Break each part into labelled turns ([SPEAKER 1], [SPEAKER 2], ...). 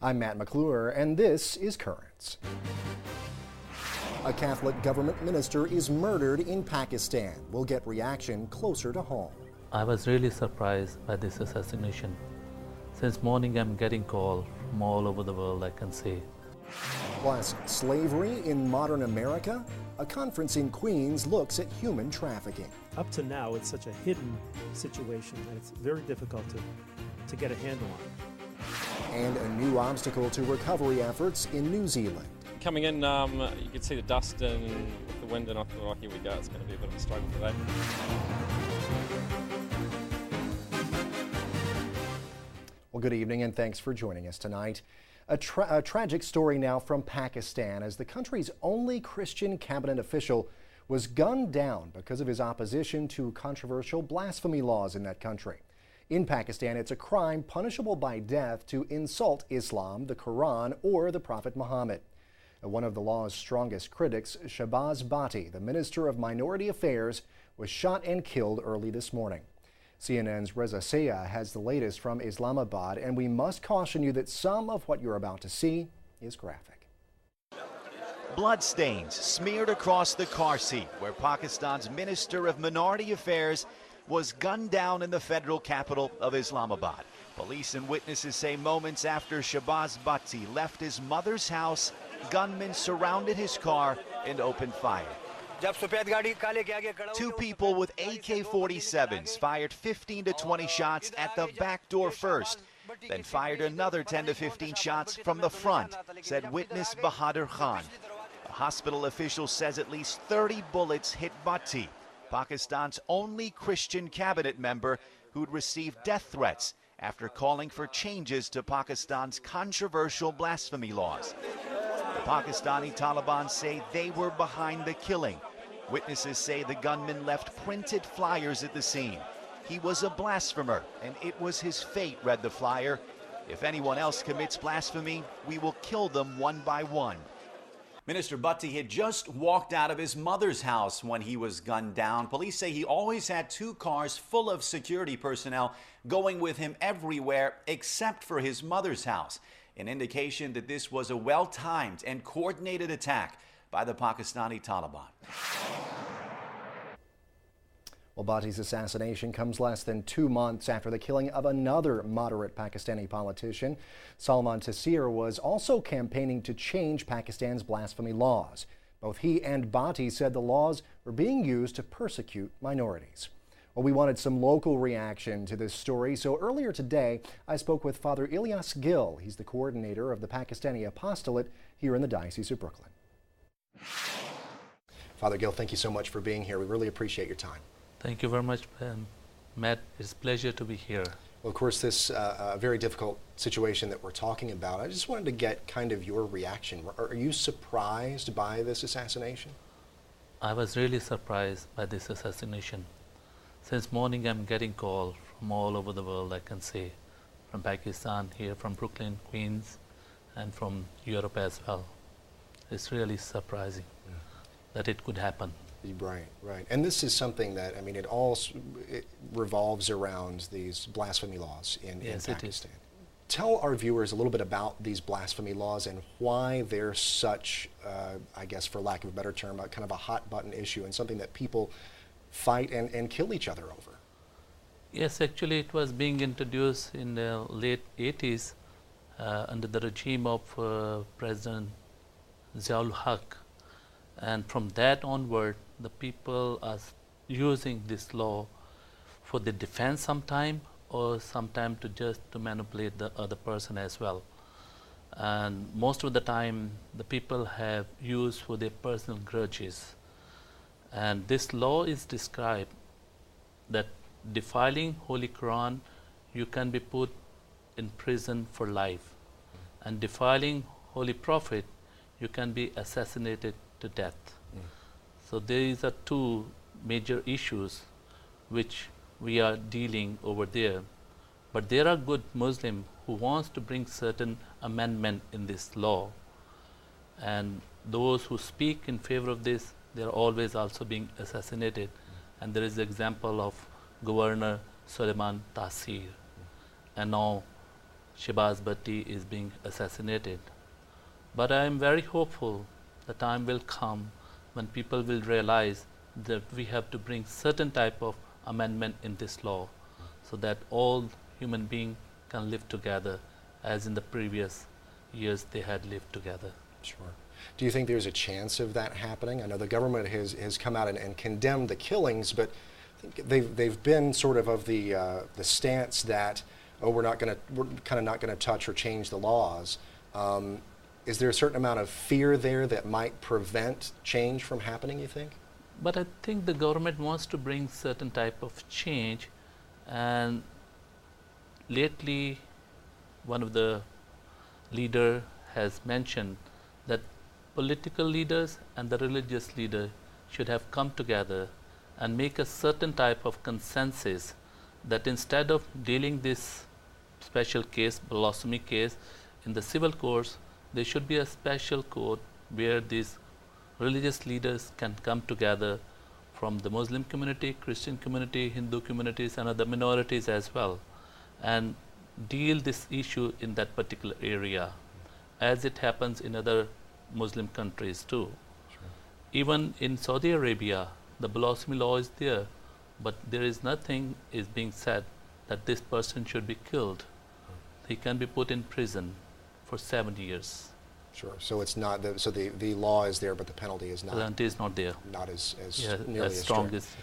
[SPEAKER 1] I'm Matt McClure, and this is Currents. A Catholic government minister is murdered in Pakistan. We'll get reaction closer to home.
[SPEAKER 2] I was really surprised by this assassination. Since morning I'm getting calls from all over the world, I can say.
[SPEAKER 1] Plus, slavery in modern America? A conference in Queens looks at human trafficking.
[SPEAKER 3] Up to now, it's such a hidden situation that it's very difficult to get a handle on.
[SPEAKER 1] And a new obstacle to recovery efforts in New Zealand.
[SPEAKER 4] Coming in, you could see the dust and with the wind, and I thought, oh, here we go, it's going to be a bit of a struggle today.
[SPEAKER 1] Well, good evening and thanks for joining us tonight. A tragic story now from Pakistan, as the country's only Christian cabinet official was gunned down because of his opposition to controversial blasphemy laws in that country. In Pakistan, it's a crime punishable by death to insult Islam, the Quran, or the Prophet Muhammad. One of the law's strongest critics, Shahbaz Bhatti, the Minister of Minority Affairs, was shot and killed early this morning. CNN's Reza Sayah has the latest from Islamabad, and we must caution you that some of what you're about to see is graphic.
[SPEAKER 5] Bloodstains smeared across the car seat where Pakistan's Minister of Minority Affairs was gunned down in the federal capital of Islamabad. Police and witnesses say moments after Shahbaz Bhatti left his mother's house, gunmen surrounded his car and opened fire. Two people with AK-47s fired 15 to 20 shots at the back door first, then fired another 10 to 15 shots from the front, said witness Bahadur Khan. A hospital official says at least 30 bullets hit Bhatti, Pakistan's only Christian cabinet member who'd received death threats after calling for changes to Pakistan's controversial blasphemy laws. The Pakistani Taliban say they were behind the killing. Witnesses say the gunman left printed flyers at the scene. He was a blasphemer, and it was his fate, read the flyer. If anyone else commits blasphemy, we will kill them one by one. Minister Bhatti had just walked out of his mother's house when he was gunned down. Police say he always had two cars full of security personnel going with him everywhere except for his mother's house, an indication that this was a well-timed and coordinated attack by the Pakistani Taliban.
[SPEAKER 1] Well, Bhatti's assassination comes less than 2 months after the killing of another moderate Pakistani politician. Salman Taseer was also campaigning to change Pakistan's blasphemy laws. Both he and Bhatti said the laws were being used to persecute minorities. Well, we wanted some local reaction to this story, so earlier today I spoke with Father Ilyas Gill. He's the coordinator of the Pakistani apostolate here in the Diocese of Brooklyn. Father Gill, thank you so much for being here. We really appreciate your time.
[SPEAKER 2] Thank you very much, Matt. It's a pleasure to be here.
[SPEAKER 1] Well, of course, this very difficult situation that we're talking about, I just wanted to get kind of your reaction. Are you surprised by this assassination?
[SPEAKER 2] I was really surprised by this assassination. Since morning I'm getting calls from all over the world, I can say, from Pakistan, here from Brooklyn, Queens, and from Europe as well. It's really surprising that it could happen.
[SPEAKER 1] Right, right. And this is something that, I mean, it revolves around these blasphemy laws in Pakistan. Tell our viewers a little bit about these blasphemy laws and why they're such, I guess, for lack of a better term, kind of a hot button issue and something that people fight and kill each other over.
[SPEAKER 2] Yes, actually it was being introduced in the late 80s under the regime of President Ziaul Haq. And from that onward, the people are using this law for the defense sometime, or sometime to manipulate the other person as well. And most of the time, the people have used for their personal grudges. And this law is described that defiling Holy Quran, you can be put in prison for life. And defiling Holy Prophet, you can be assassinated to death. So these are two major issues which we are dealing over there. But there are good Muslims who wants to bring certain amendment in this law. And those who speak in favor of this, they are always also being assassinated. And there is the example of Governor Suleiman Taseer. And now Shahbaz Bhatti is being assassinated. But I am very hopeful the time will come when people will realize that we have to bring certain type of amendment in this law so that all human beings can live together as in the previous years they had lived together.
[SPEAKER 1] Sure. Do you think there's a chance of that happening? I know the government has come out and condemned the killings, but I think they've been sort of the stance that, oh, we're kind of not going to touch or change the laws. Is there a certain amount of fear there that might prevent change from happening, you think?
[SPEAKER 2] But I think the government wants to bring certain type of change, and lately one of the leader has mentioned that political leaders and the religious leader should have come together and make a certain type of consensus that instead of dealing this special case, blasphemy case, in the civil courts, there should be a special court where these religious leaders can come together from the Muslim community, Christian community, Hindu communities, and other minorities as well, and deal this issue in that particular area, as it happens in other Muslim countries too.
[SPEAKER 1] Sure.
[SPEAKER 2] Even in Saudi Arabia, the blasphemy law is there, but there is nothing is being said that this person should be killed. He can be put in prison for 7 years.
[SPEAKER 1] Sure. So it's not the law is there, but the penalty is not.
[SPEAKER 2] The penalty is not there.
[SPEAKER 1] Not as
[SPEAKER 2] Yeah,
[SPEAKER 1] nearly
[SPEAKER 2] as
[SPEAKER 1] as
[SPEAKER 2] strong
[SPEAKER 1] strict.
[SPEAKER 2] as.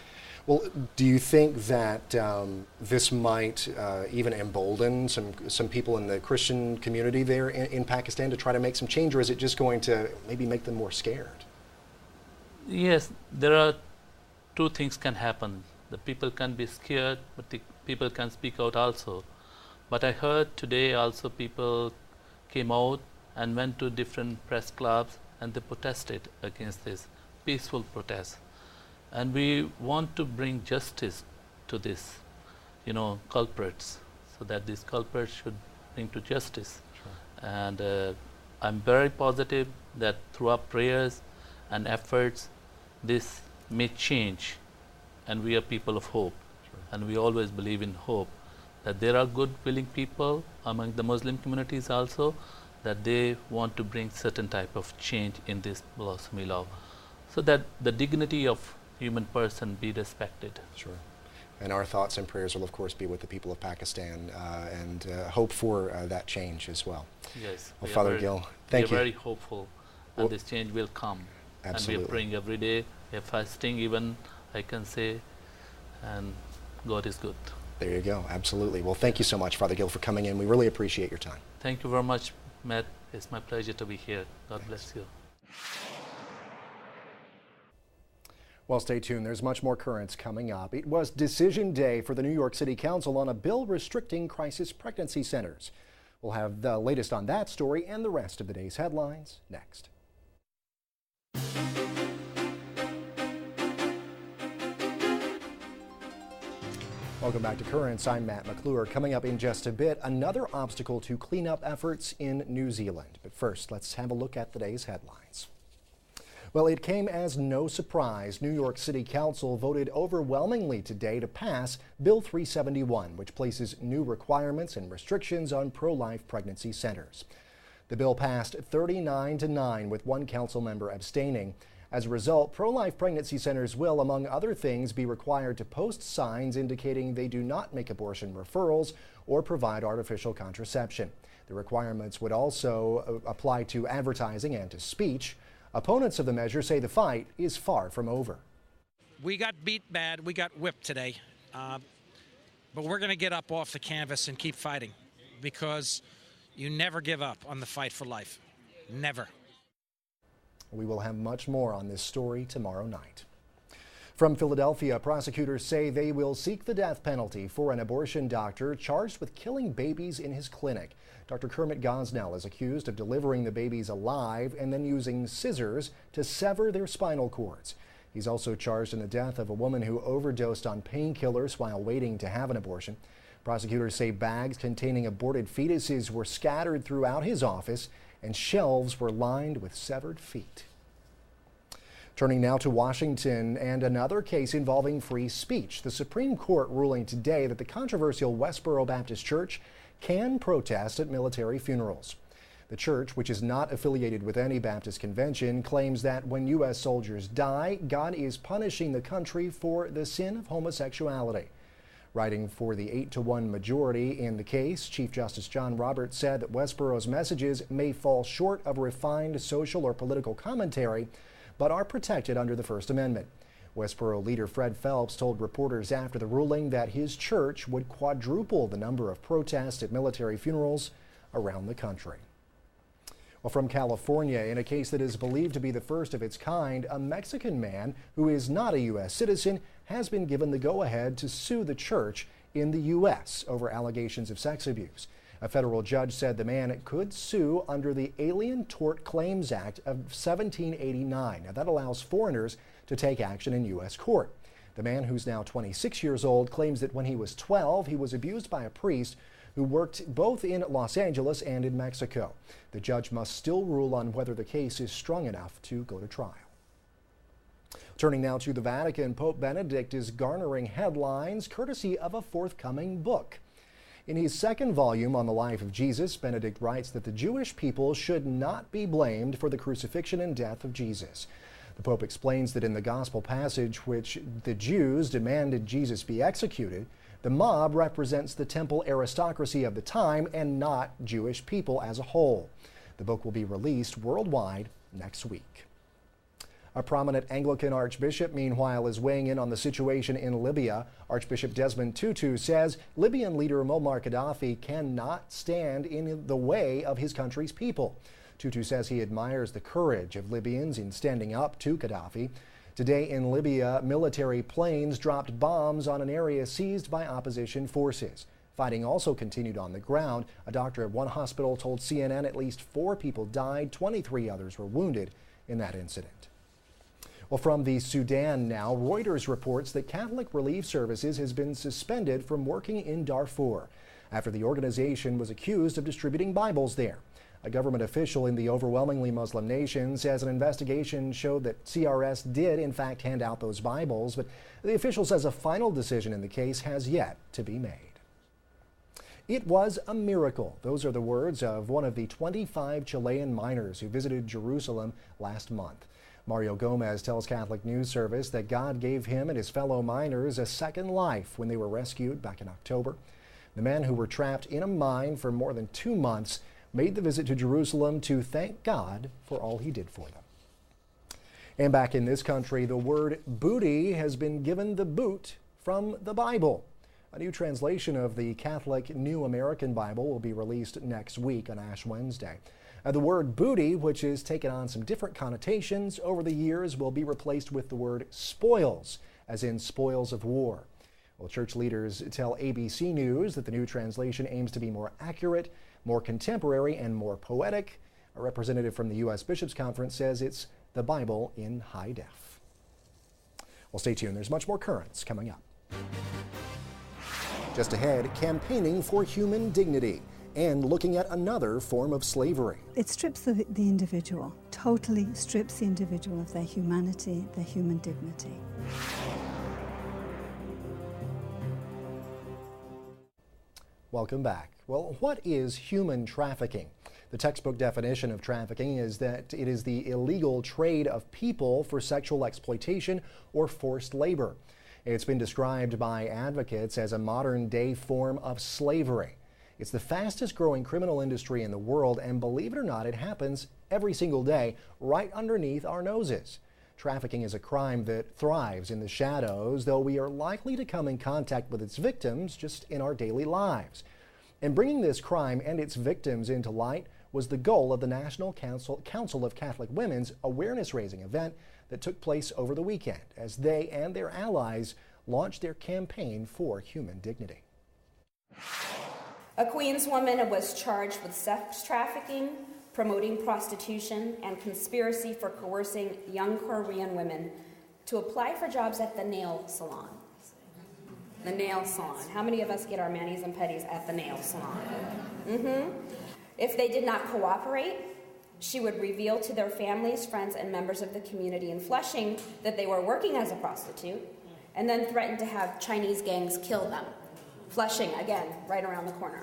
[SPEAKER 1] Well, do you think that this might even embolden some people in the Christian community there in Pakistan to try to make some change, or is it just going to maybe make them more scared?
[SPEAKER 2] Yes, there are two things can happen. The people can be scared, but the people can speak out also. But I heard today also people came out and went to different press clubs and they protested against this, peaceful protest. And we want to bring justice to this, culprits, so that these culprits should bring to justice.
[SPEAKER 1] Sure.
[SPEAKER 2] And I'm very positive that through our prayers and efforts, this may change. And we are people of hope.
[SPEAKER 1] Sure.
[SPEAKER 2] And we always believe in hope, that there are good, willing people among the Muslim communities also, that they want to bring certain type of change in this blasphemy law, so that the dignity of human person be respected.
[SPEAKER 1] Sure. And our thoughts and prayers will, of course, be with the people of Pakistan and hope for that change as well.
[SPEAKER 2] Yes.
[SPEAKER 1] Well, Father Gill, thank you.
[SPEAKER 2] We are very hopeful that this change will come.
[SPEAKER 1] Absolutely.
[SPEAKER 2] And we are praying every day, we are fasting even, I can say, and God is good.
[SPEAKER 1] There you go. Absolutely. Well, thank you so much, Father Gill, for coming in. We really appreciate your time.
[SPEAKER 2] Thank you very much, Matt. It's my pleasure to be here. God bless you.
[SPEAKER 1] Well, stay tuned. There's much more currents coming up. It was decision day for the New York City Council on a bill restricting crisis pregnancy centers. We'll have the latest on that story and the rest of the day's headlines next. Welcome back to Currents. I'm Matt McClure. Coming up in just a bit, another obstacle to cleanup efforts in New Zealand. But first, let's have a look at today's headlines. Well, it came as no surprise. New York City Council voted overwhelmingly today to pass Bill 371, which places new requirements and restrictions on pro-life pregnancy centers. The bill passed 39-9 with one council member abstaining. As a result, pro-life pregnancy centers will, among other things, be required to post signs indicating they do not make abortion referrals or provide artificial contraception. The requirements would also apply to advertising and to speech. Opponents of the measure say the fight is far from over.
[SPEAKER 6] We got beat bad, we got whipped today, but we're going to get up off the canvas and keep fighting, because you never give up on the fight for life. Never.
[SPEAKER 1] We will have much more on this story tomorrow night. From Philadelphia, prosecutors say they will seek the death penalty for an abortion doctor charged with killing babies in his clinic. Dr. Kermit Gosnell is accused of delivering the babies alive and then using scissors to sever their spinal cords. He's also charged in the death of a woman who overdosed on painkillers while waiting to have an abortion. Prosecutors say bags containing aborted fetuses were scattered throughout his office and shelves were lined with severed feet. Turning now to Washington and another case involving free speech. The Supreme Court ruling today that the controversial Westboro Baptist Church can protest at military funerals. The church, which is not affiliated with any Baptist convention, claims that when U.S. soldiers die, God is punishing the country for the sin of homosexuality. Writing for the 8-1 majority in the case, Chief Justice John Roberts said that Westboro's messages may fall short of refined social or political commentary, but are protected under the First Amendment. Westboro leader Fred Phelps told reporters after the ruling that his church would quadruple the number of protests at military funerals around the country. Well, from California, in a case that is believed to be the first of its kind, a Mexican man who is not a U.S. citizen has been given the go-ahead to sue the church in the U.S. over allegations of sex abuse. A federal judge said the man could sue under the Alien Tort Claims Act of 1789. Now, that allows foreigners to take action in U.S. court. The man, who's now 26 years old, claims that when he was 12, he was abused by a priest who worked both in Los Angeles and in Mexico. The judge must still rule on whether the case is strong enough to go to trial. Turning now to the Vatican, Pope Benedict is garnering headlines courtesy of a forthcoming book. In his second volume on the life of Jesus, Benedict writes that the Jewish people should not be blamed for the crucifixion and death of Jesus. The Pope explains that in the gospel passage which the Jews demanded Jesus be executed, the mob represents the temple aristocracy of the time and not Jewish people as a whole. The book will be released worldwide next week. A prominent Anglican archbishop, meanwhile, is weighing in on the situation in Libya. Archbishop Desmond Tutu says Libyan leader Muammar Gaddafi cannot stand in the way of his country's people. Tutu says he admires the courage of Libyans in standing up to Gaddafi. Today in Libya, military planes dropped bombs on an area seized by opposition forces. Fighting also continued on the ground. A doctor at one hospital told CNN at least 4 people died, 23 others were wounded in that incident. Well, from the Sudan now, Reuters reports that Catholic Relief Services has been suspended from working in Darfur after the organization was accused of distributing Bibles there. A government official in the overwhelmingly Muslim nation says an investigation showed that CRS did in fact hand out those Bibles, but the official says a final decision in the case has yet to be made. It was a miracle. Those are the words of one of the 25 Chilean miners who visited Jerusalem last month. Mario Gomez tells Catholic News Service that God gave him and his fellow miners a second life when they were rescued back in October. The men who were trapped in a mine for more than 2 months made the visit to Jerusalem to thank God for all he did for them. And back in this country, the word booty has been given the boot from the Bible. A new translation of the Catholic New American Bible will be released next week on Ash Wednesday. The word booty, which has taken on some different connotations over the years, will be replaced with the word spoils, as in spoils of war. Well, church leaders tell ABC News that the new translation aims to be more accurate, more contemporary, and more poetic. A representative from the U.S. Bishops' Conference says it's the Bible in high def. Well, stay tuned. There's much more Currents coming up. Just ahead, campaigning for human dignity and looking at another form of slavery.
[SPEAKER 7] It strips the individual, totally strips the individual of their humanity, their human dignity.
[SPEAKER 1] Welcome back. Well, what is human trafficking? The textbook definition of trafficking is that it is the illegal trade of people for sexual exploitation or forced labor. It's been described by advocates as a modern-day form of slavery. It's the fastest growing criminal industry in the world, and believe it or not, it happens every single day right underneath our noses. Trafficking is a crime that thrives in the shadows, though we are likely to come in contact with its victims just in our daily lives. And bringing this crime and its victims into light was the goal of the National Council of Catholic Women's awareness-raising event that took place over the weekend as they and their allies launched their campaign for human dignity.
[SPEAKER 8] A Queens woman was charged with sex trafficking, promoting prostitution, and conspiracy for coercing young Korean women to apply for jobs at the nail salon. The nail salon. How many of us get our manis and petties at the nail salon? If they did not cooperate, She would reveal to their families, friends, and members of the community in Flushing that they were working as a prostitute, and then threatened to have Chinese gangs kill them. Flushing, again, right around the corner.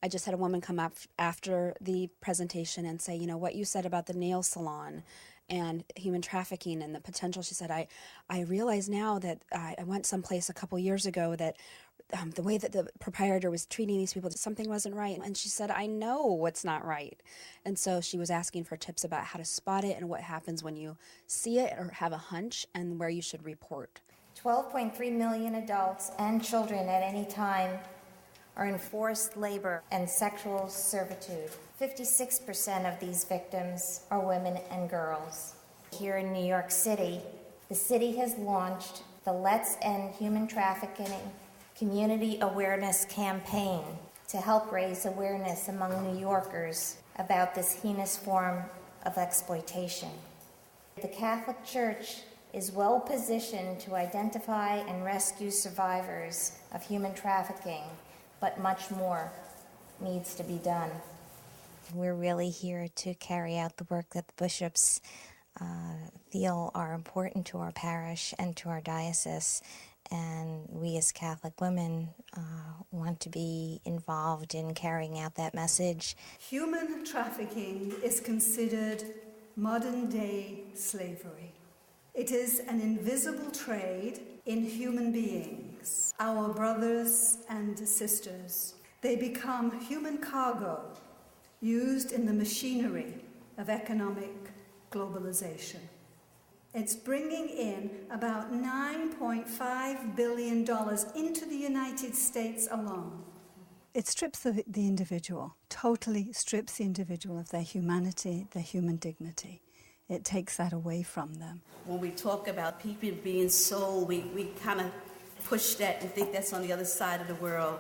[SPEAKER 9] I just had a woman come up after the presentation and say, you know, what you said about the nail salon and human trafficking and the potential, she said, I realize now that I went someplace a couple years ago that the way that the proprietor was treating these people, something wasn't right. And she said, I know what's not right. And so she was asking for tips about how to spot it and what happens when you see it or have a hunch and where you should report.
[SPEAKER 10] 12.3 million adults and children at any time are in forced labor and sexual servitude. 56% of these victims are women and girls. Here in New York City, the city has launched the Let's End Human Trafficking Community Awareness Campaign to help raise awareness among New Yorkers about this heinous form of exploitation. The Catholic Church is well positioned to identify and rescue survivors of human trafficking, but much more needs to be done.
[SPEAKER 11] We're really here to carry out the work that the bishops feel are important to our parish and to our diocese, and we as Catholic women want to be involved in carrying out that message.
[SPEAKER 7] Human trafficking is considered modern-day slavery. It is an invisible trade in human beings, our brothers and sisters. They become human cargo used in the machinery of economic globalization. It's bringing in about $9.5 billion into the United States alone. It strips the individual, totally strips the individual of their humanity, their human dignity. It takes that away from them.
[SPEAKER 12] When we talk about people being sold, we kind of push that and think that's on the other side of the world.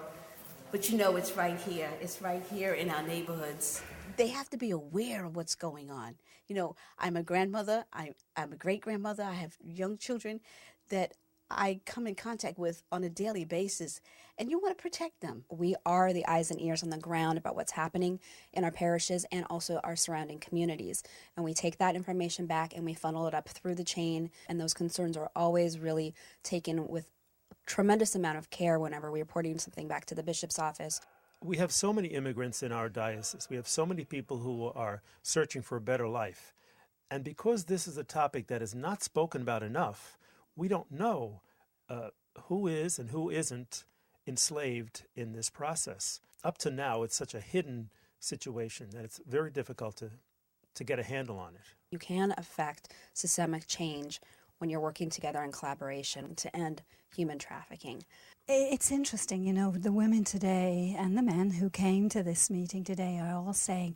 [SPEAKER 12] But you know, it's right here. It's right here in our neighborhoods.
[SPEAKER 13] They have to be aware of what's going on. You know, I'm a grandmother, I'm a great-grandmother, I have young children that I come in contact with on a daily basis, and you want to protect them.
[SPEAKER 9] We are the eyes and ears on the ground about what's happening in our parishes and also our surrounding communities. And we take that information back and we funnel it up through the chain, and those concerns are always really taken with a tremendous amount of care whenever we're reporting something back to the bishop's office.
[SPEAKER 3] We have so many immigrants in our diocese. We have so many people who are searching for a better life. And because this is a topic that is not spoken about enough, we don't know who is and who isn't enslaved in this process. Up to now, it's such a hidden situation that it's very difficult to get a handle on it.
[SPEAKER 9] You can affect systemic change when you're working together in collaboration to end human trafficking.
[SPEAKER 7] It's interesting, you know, the women today and the men who came to this meeting today are all saying,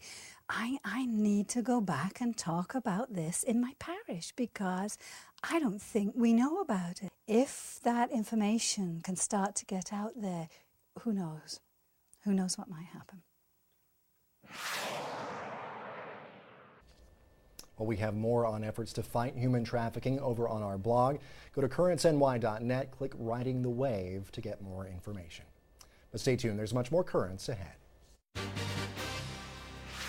[SPEAKER 7] I need to go back and talk about this in my parish because I don't think we know about it. If that information can start to get out there, who knows? Who knows what might happen?
[SPEAKER 1] Well, we have more on efforts to fight human trafficking over on our blog. Go to currentsny.net, click Riding the Wave to get more information. But stay tuned, there's much more Currents ahead.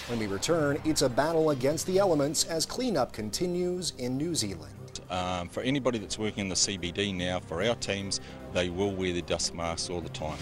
[SPEAKER 1] When we return, it's a battle against the elements as cleanup continues in New Zealand.
[SPEAKER 14] For anybody that's working in the CBD now, for our teams, they will wear their dust masks all the time.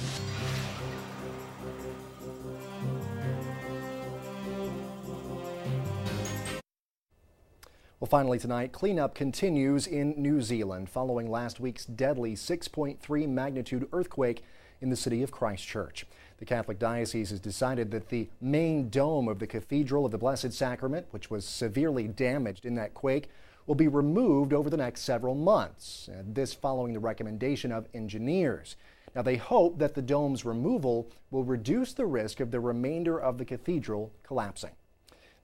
[SPEAKER 1] Well, finally tonight, cleanup continues in New Zealand following last week's deadly 6.3 magnitude earthquake in the city of Christchurch. The Catholic Diocese has decided that the main dome of the Cathedral of the Blessed Sacrament, which was severely damaged in that quake, will be removed over the next several months. This following the recommendation of engineers. Now, they hope that the dome's removal will reduce the risk of the remainder of the cathedral collapsing.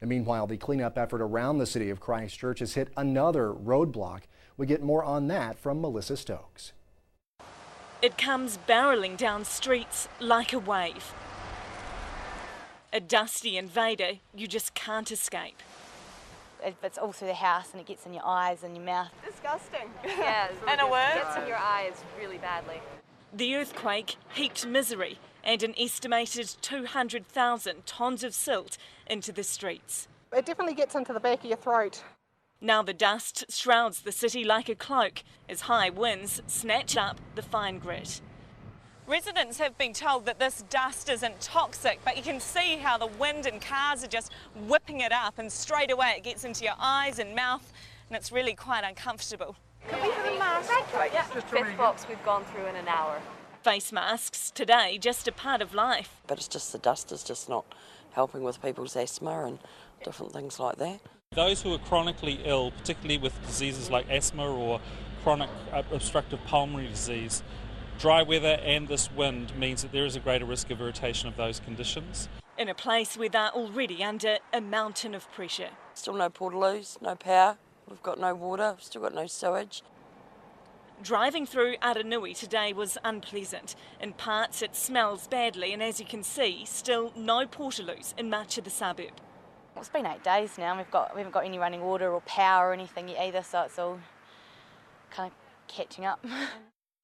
[SPEAKER 1] And meanwhile, the cleanup effort around the city of Christchurch has hit another roadblock. We get more on that from Melissa Stokes.
[SPEAKER 15] It comes barreling down streets like a wave. A dusty invader you just can't escape.
[SPEAKER 16] It's all through the house and it gets in your eyes and your mouth.
[SPEAKER 17] Disgusting.
[SPEAKER 16] Yeah,
[SPEAKER 17] and it works.
[SPEAKER 16] It gets in your eyes really badly.
[SPEAKER 15] The earthquake heaped misery and an estimated 200,000 tonnes of silt into the streets.
[SPEAKER 17] It definitely gets into the back of your throat.
[SPEAKER 15] Now the dust shrouds the city like a cloak as high winds snatch up the fine grit.
[SPEAKER 18] Residents have been told that this dust isn't toxic, but you can see how the wind and cars are just whipping it up, and straight away it gets into your eyes and mouth, and it's really quite uncomfortable.
[SPEAKER 19] Can we have a mask? Yeah, fifth box we've gone through in an hour.
[SPEAKER 15] Face masks today just a part of life.
[SPEAKER 20] But it's just the dust is just not helping with people's asthma and different things like that.
[SPEAKER 21] Those who are chronically ill, particularly with diseases like asthma or chronic obstructive pulmonary disease, dry weather and this wind means that there is a greater risk of irritation of those conditions.
[SPEAKER 15] In a place where they're already under a mountain of pressure.
[SPEAKER 20] Still no portaloos, no power, we've got no water, we've still got no sewage.
[SPEAKER 15] Driving through Aranui today was unpleasant. In parts it smells badly, and as you can see, still no portaloos in much of the suburb.
[SPEAKER 16] It's been 8 days now, we haven't got any running water or power or anything either, so it's all kind of catching up.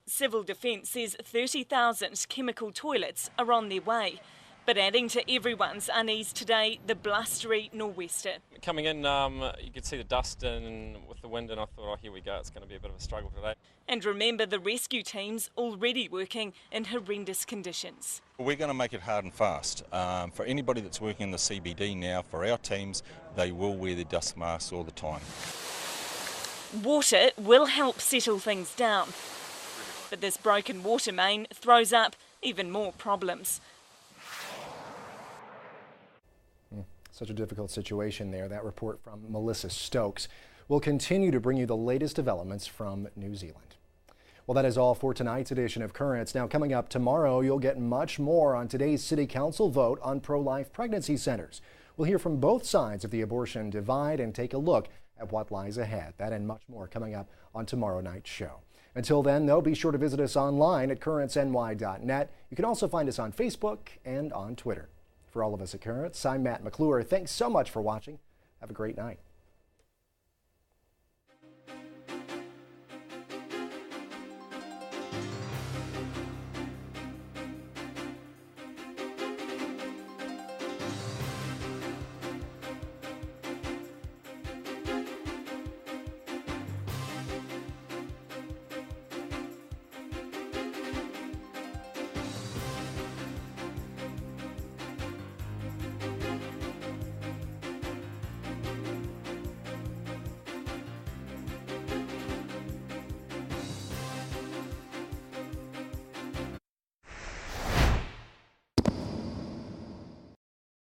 [SPEAKER 15] Civil Defence says 30,000 chemical toilets are on their way. But adding to everyone's unease today, the blustery nor'wester.
[SPEAKER 4] Coming in, you could see the dust and with the wind, and I thought, oh, here we go, it's going to be a bit of a struggle today.
[SPEAKER 15] And remember, the rescue team's already working in horrendous conditions.
[SPEAKER 14] We're going to make it hard and fast. For anybody that's working in the CBD now, for our teams, they will wear their dust masks all the time.
[SPEAKER 15] Water will help settle things down. But this broken water main throws up even more problems.
[SPEAKER 1] Such a difficult situation there. That report from Melissa Stokes. We'll continue to bring you the latest developments from New Zealand. Well, that is all for tonight's edition of Currents. Now, coming up tomorrow, you'll get much more on today's City Council vote on pro-life pregnancy centers. We'll hear from both sides of the abortion divide and take a look at what lies ahead. That and much more coming up on tomorrow night's show. Until then, though, be sure to visit us online at currentsny.net. You can also find us on Facebook and on Twitter. For all of us at Currents, I'm Matt McClure. Thanks so much for watching. Have a great night.